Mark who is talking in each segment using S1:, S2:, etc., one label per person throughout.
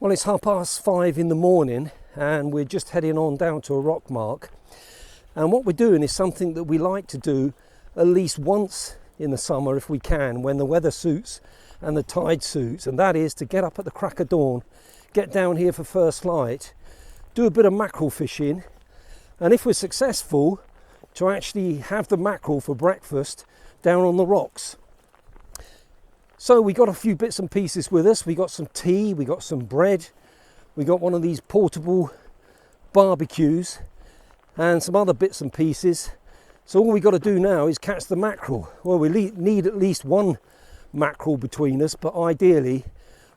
S1: Well, it's 5:30 in the morning and we're just heading on down to a rock mark. And what we're doing is something that we like to do at least once in the summer if we can, when the weather suits and the tide suits. And that is to get up at the crack of dawn, get down here for first light, do a bit of mackerel fishing. And if we're successful, to actually have the mackerel for breakfast down on the rocks. So we got a few bits and pieces with us. We got some tea, we got some bread, we got one of these portable barbecues and some other bits and pieces. So all we got to do now is catch the mackerel. Well, we need at least one mackerel between us, but ideally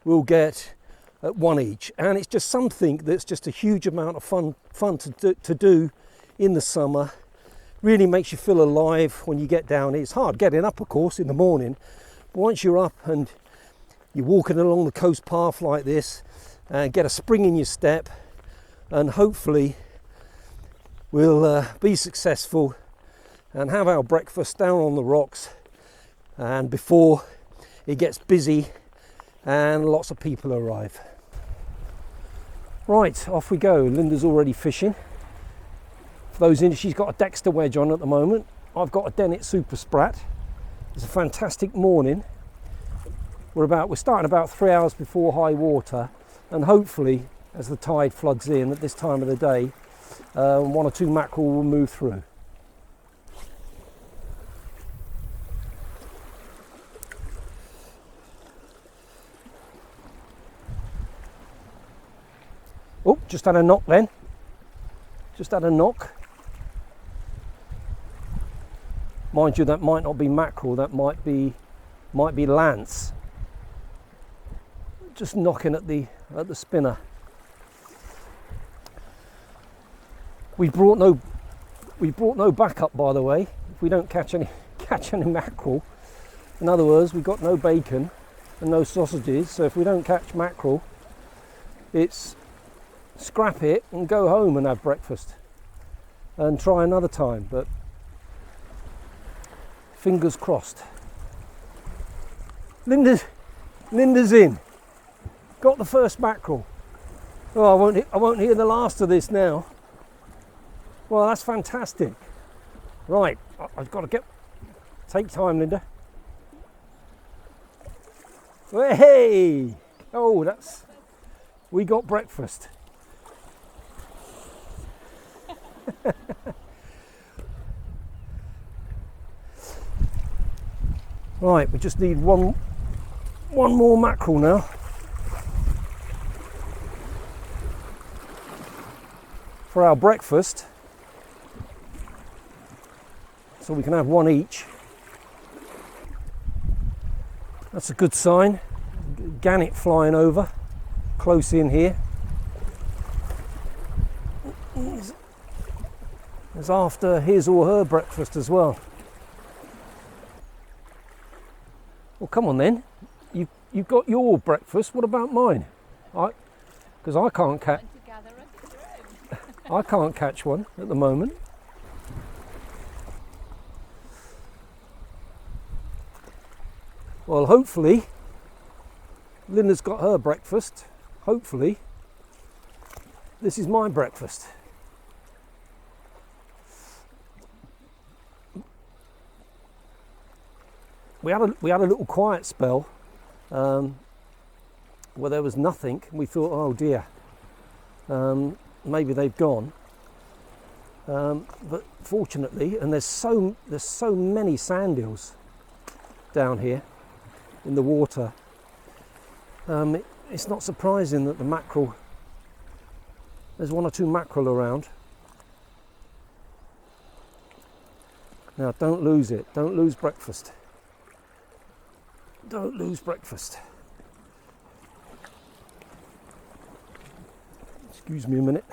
S1: we'll get one each. And it's just something that's just a huge amount of fun to do in the summer. Really makes you feel alive when you get down here. It's hard getting up, of course, in the morning. But once you're up and you're walking along the coast path like this, and get a spring in your step, and hopefully we'll be successful and have our breakfast down on the rocks, and before it gets busy and lots of people arrive. Right, off we go. Linda's already fishing. For those in, she's got a Dexter wedge on at the moment. I've got a Dennet Super Sprat. It's a fantastic morning. We're starting about 3 hours before high water, and hopefully as the tide floods in at this time of the day, one or two mackerel will move through. Oh, just had a knock then. Just had a knock. Mind you, that might not be mackerel, that might be lance. Just knocking at the spinner. We brought no backup, by the way. If we don't catch any mackerel, in other words, we've got no bacon and no sausages. So if we don't catch mackerel, it's scrap it and go home and have breakfast and try another time. But fingers crossed. Linda's in. Got the first mackerel. Oh, I won't hear the last of this now. Well, that's fantastic. Right, I've got to take time, Linda. Hey! Oh, we got breakfast. Right, we just need one more mackerel now. For our breakfast. So we can have one each. That's a good sign. Gannet flying over, close in here. It's after his or her breakfast as well. Well, come on then. You've got your breakfast. What about mine? Because I can't catch. I can't catch one at the moment. Well, hopefully Linda's got her breakfast. Hopefully this is my breakfast. We had a little quiet spell where there was nothing. We thought, oh dear, maybe they've gone. But fortunately, and there's so many sand eels down here in the water. It's not surprising that the mackerel. There's one or two mackerel around. Now, don't lose it. Don't lose breakfast. Don't lose breakfast. Excuse me a minute.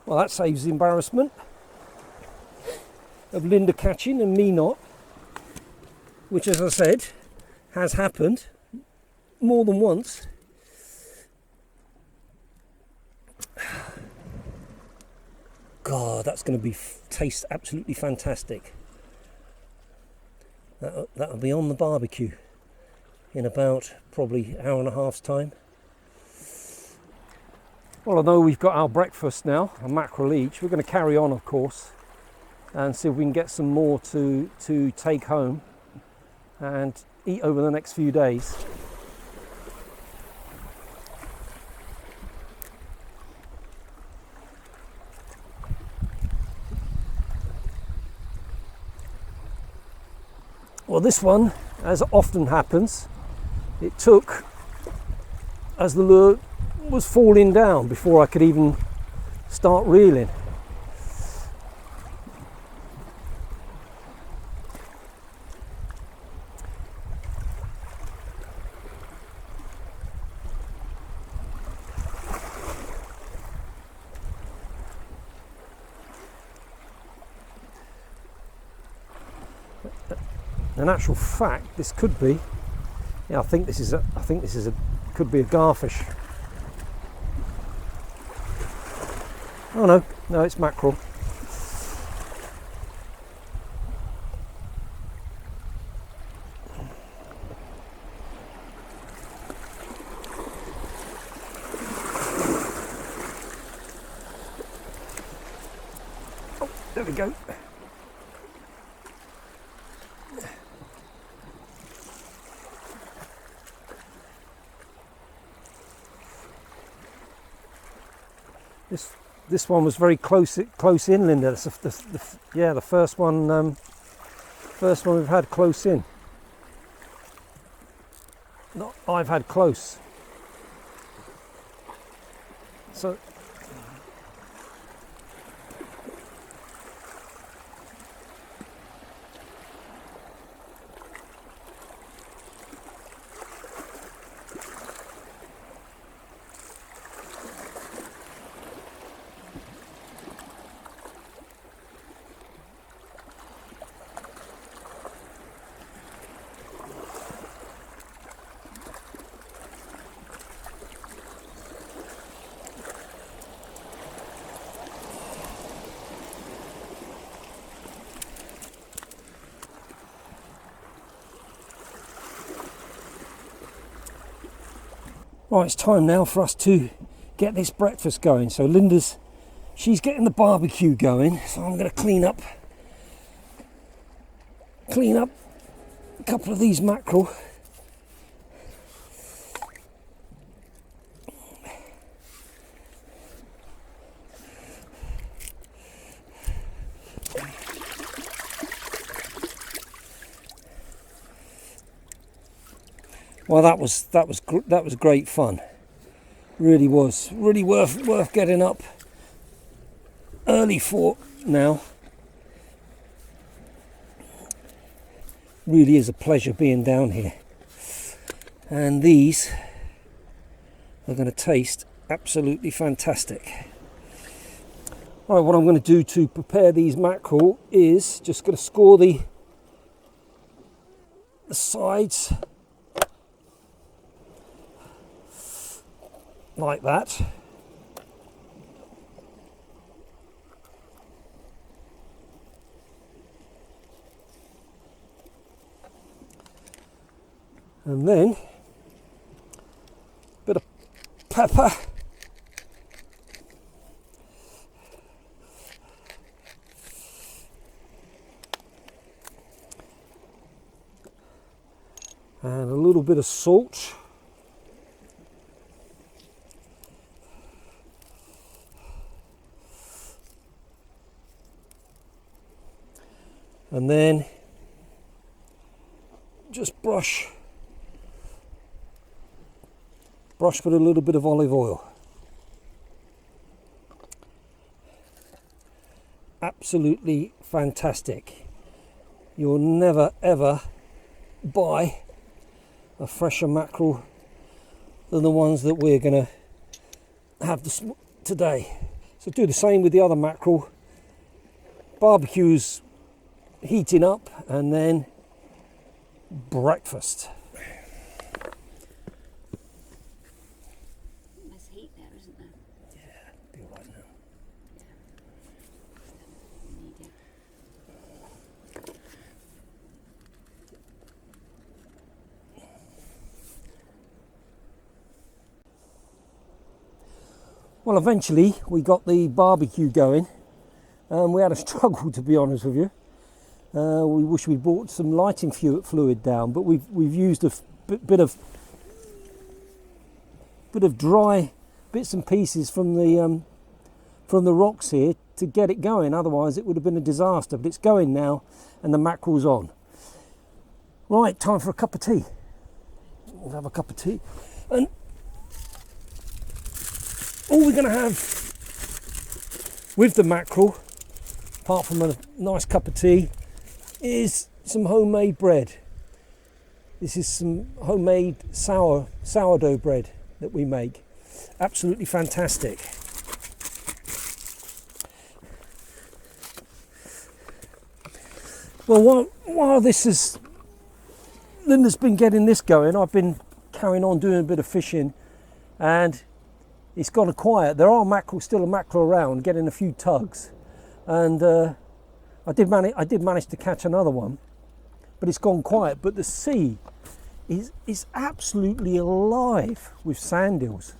S1: Well, that saves the embarrassment of Linda catching and me not, which, as I said, has happened more than once. God, that's going to taste absolutely fantastic. That'll be on the barbecue in about probably an hour and a half's time. Well, I know we've got our breakfast now, a mackerel each. We're going to carry on, of course, and see if we can get some more to take home and eat over the next few days. Well, this one, as often happens, it took as the lure was falling down before I could even start reeling. In actual fact, this could be, yeah, I think this is could be a garfish. Oh no, it's mackerel. Oh, there we go. This one was very close in, Linda. That's the first one we've had close in. Not I've had close. So right, it's time now for us to get this breakfast going. So she's getting the barbecue going, so I'm going to clean up a couple of these mackerel. Well, that was great fun. Really was. Really worth getting up early for now. Really is a pleasure being down here. And these are going to taste absolutely fantastic. All right, what I'm going to do to prepare these mackerel is just going to score the sides like that. And then a bit of pepper. And a little bit of salt. And then just brush with a little bit of olive oil. Absolutely fantastic. You'll never ever buy a fresher mackerel than the ones that we're going to have today. So do the same with the other mackerel. Barbecue's heating up, and then breakfast.
S2: There's heat there, isn't there?
S1: Yeah, be all right now. Well, eventually we got the barbecue going. We had a struggle, to be honest with you. We wish we brought some lighting fluid down, but we've used a bit of dry bits and pieces from the rocks here to get it going. Otherwise, it would have been a disaster. But it's going now, and the mackerel's on. Right, time for a cup of tea. We'll have a cup of tea, and all we're going to have with the mackerel, apart from a nice cup of tea, is some homemade bread. This is some homemade sourdough bread that we make. Absolutely fantastic. Well, while Linda's been getting this going, I've been carrying on doing a bit of fishing, and it's gone quiet. There are still a mackerel around, getting a few tugs, and I did manage to catch another one, but it's gone quiet. But the sea is absolutely alive with sand eels.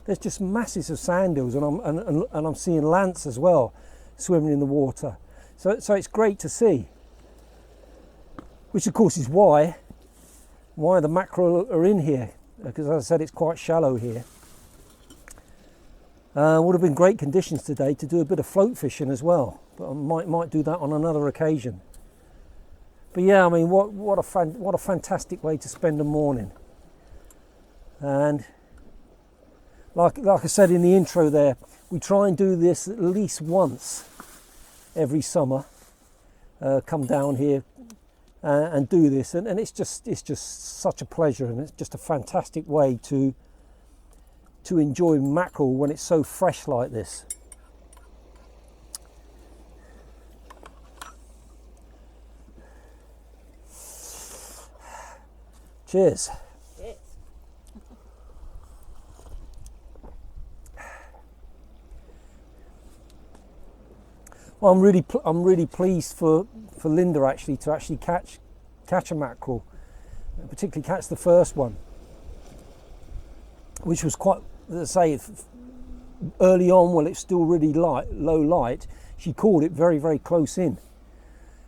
S1: There's just masses of sand eels, and I'm seeing lance as well swimming in the water. So it's great to see. Which of course is why the mackerel are in here, because as I said, it's quite shallow here. Would have been great conditions today to do a bit of float fishing as well, but I might do that on another occasion. But yeah, I mean, what a fantastic way to spend a morning. And like I said in the intro there, we try and do this at least once every summer. Come down here and do this, and it's just such a pleasure, and it's just a fantastic way to enjoy mackerel when it's so fresh like this. Cheers.
S2: Cheers.
S1: Well, I'm really pleased for Linda to catch a mackerel, particularly catch the first one, which was quite, as I say, early on while it's still really low light. She caught it very, very close in,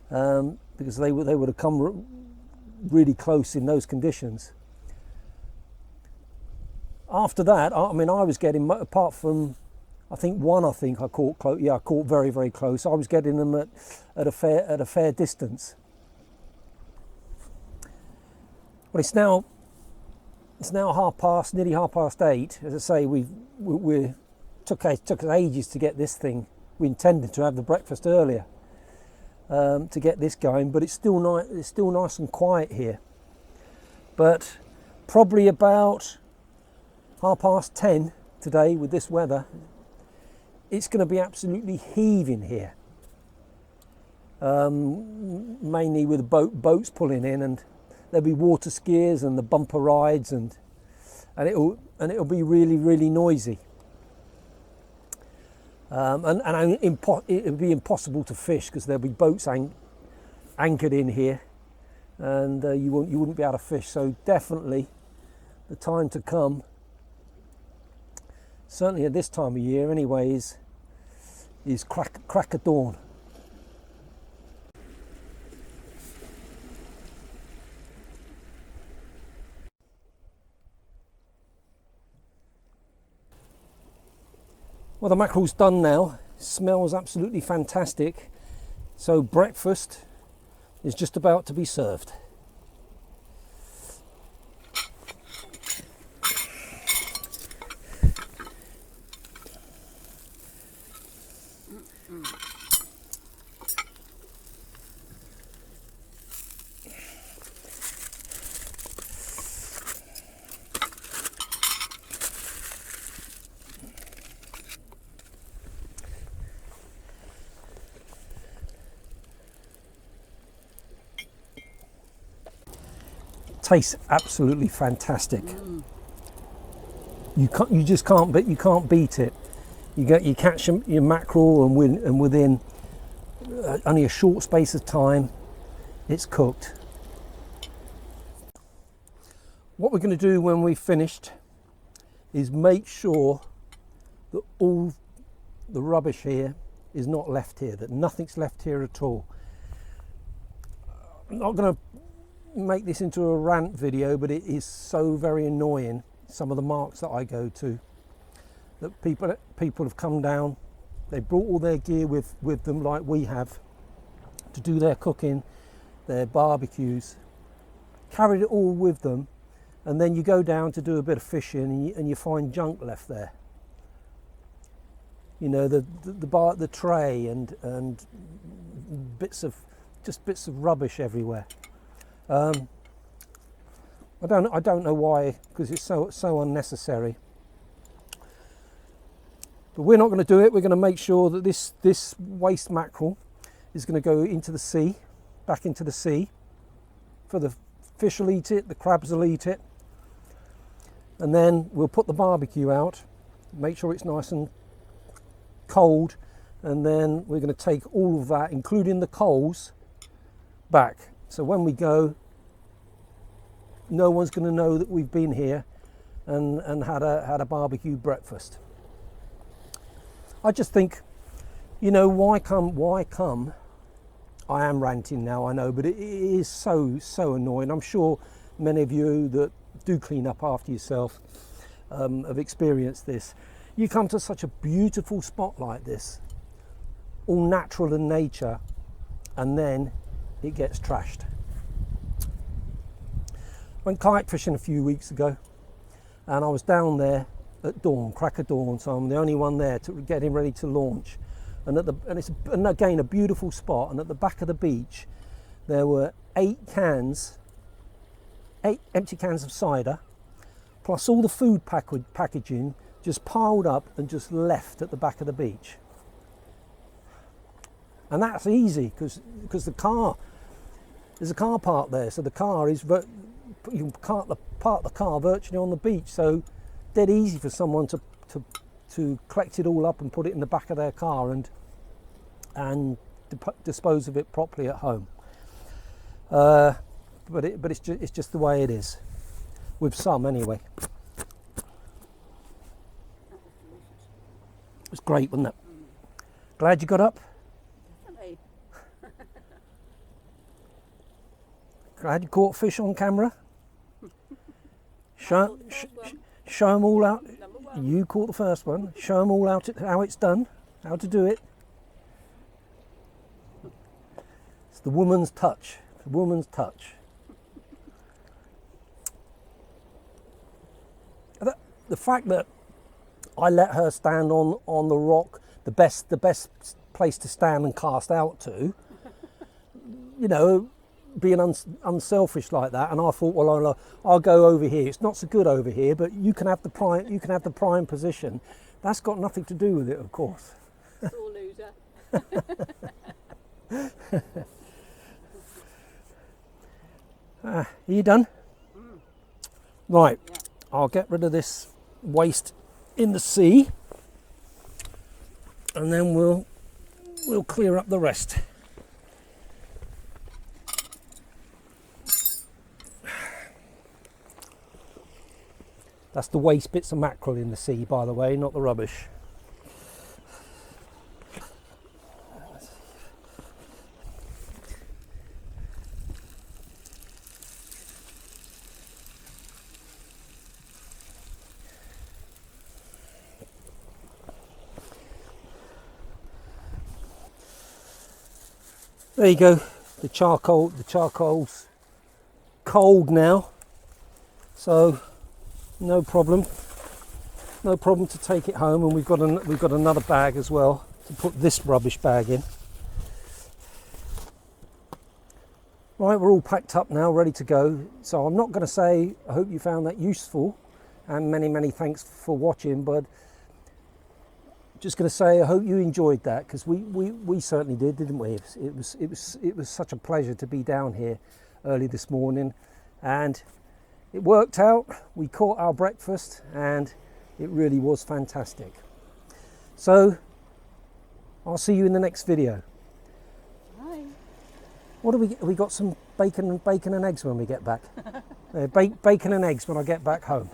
S1: because they would have come really close in those conditions. After that, I mean, I was getting, apart from I think I caught close. Yeah, I caught very, very close. I was getting them at a fair distance. Well, it's now nearly half past 8. As I say, we took us ages to get this thing. We intended to have the breakfast earlier to get this going, but it's still nice and quiet here. But probably about 10:30 today, with this weather, it's going to be absolutely heaving here. Mainly with boats pulling in, and there'll be water skiers and the bumper rides, and it'll be really, really noisy. It'll be impossible to fish because there'll be boats anchored in here, and you wouldn't be able to fish. So definitely the time to come, certainly at this time of year anyway, is crack of dawn. Well, the mackerel's done now. Smells absolutely fantastic. So breakfast is just about to be served. Tastes absolutely fantastic. You just can't beat it. You catch your mackerel, and within only a short space of time, it's cooked. What we're going to do when we've finished is make sure that all the rubbish here is not left here, that nothing's left here at all. I'm not going to make this into a rant video, but it is so very annoying, some of the marks that I go to, that people have come down, they brought all their gear with them like we have to do their cooking, their barbecues, carried it all with them, and then you go down to do a bit of fishing and you find junk left there. You know, the tray and bits of rubbish everywhere. I don't know why, because it's so unnecessary. But we're not going to do it. We're going to make sure that this waste mackerel is going to go into the sea, back into the sea. For the fish will eat it, the crabs will eat it, and then we'll put the barbecue out, make sure it's nice and cold, and then we're going to take all of that, including the coals, back. So when we go, no one's going to know that we've been here and had a barbecue breakfast. I just think, you know, why come? I am ranting now, I know, but it is so annoying. I'm sure many of you that do clean up after yourself have experienced this. You come to such a beautiful spot like this, all natural in nature, and then it gets trashed. Went kite fishing a few weeks ago, and I was down there at dawn, crack of dawn, so I'm the only one there to getting ready to launch. And it's again a beautiful spot, and at the back of the beach there were 8 empty cans of cider, plus all the food packaging just piled up and just left at the back of the beach. And that's easy because there's a car parked there, so the car is you can park the car virtually on the beach, so dead easy for someone to collect it all up and put it in the back of their car and dispose of it properly at home. But it's just the way it is, with some anyway. It was great, wasn't it? Glad you got up?
S2: Definitely.
S1: Glad you caught fish on camera? Show them all out. You caught the first one. Show them all out how it's done, how to do it. It's the woman's touch. The woman's touch. The fact that I let her stand on the rock, the best place to stand and cast out to, you know, being unselfish like that, and I thought, well, I'll go over here. It's not so good over here, but you can have the prime. You can have the prime position. That's got nothing to do with it, of course.
S2: Sore loser.
S1: Are you done? Right.
S2: Yeah.
S1: I'll get rid of this waste in the sea, and then we'll clear up the rest. That's the waste bits of mackerel in the sea, by the way, not the rubbish. There you go. The charcoal's cold now, so no problem to take it home, and we've got another bag as well to put this rubbish bag in. Right, we're all packed up now, ready to go. So I'm not going to say I hope you found that useful, and many thanks for watching, but just going to say I hope you enjoyed that, because we certainly did, didn't we? It was such a pleasure to be down here early this morning, and it worked out. We caught our breakfast and it really was fantastic. So I'll see you in the next video.
S2: Bye.
S1: What do we got? Some bacon and eggs when we get back. Bacon and eggs when I get back home.